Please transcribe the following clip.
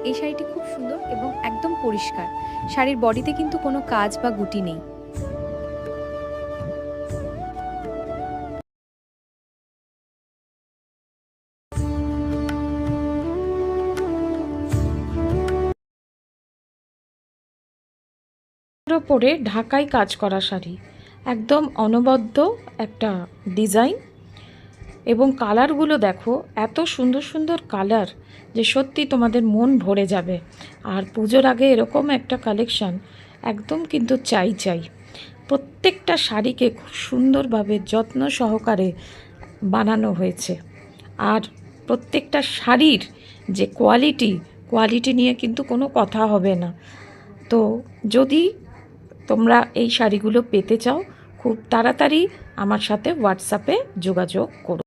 এই শাড়িটি খুব সুন্দর এবং একদম পরিষ্কার। শাড়ির বডিতে কিন্তু কোনো কাজ বা গুটি নেই। এর ওপরে ঢাকাই কাজ করা শাড়ি, একদম অনবদ্য একটা ডিজাইন। এবং কালারগুলো দেখো, এত সুন্দর সুন্দর কালার যে সত্যি তোমাদের মন ভরে যাবে। আর পুজোর আগে এরকম একটা কালেকশান একদম কিন্তু চাই চাই। প্রত্যেকটা শাড়িকে খুব সুন্দরভাবে যত্ন সহকারে বানানো হয়েছে। আর প্রত্যেকটা শাড়ির যে কোয়ালিটি নিয়ে কিন্তু কোনো কথা হবে না। তো যদি তোমরা এই শাড়িগুলো পেতে চাও, খুব তাড়াতাড়ি আমার সাথে হোয়াটসঅ্যাপে যোগাযোগ করো।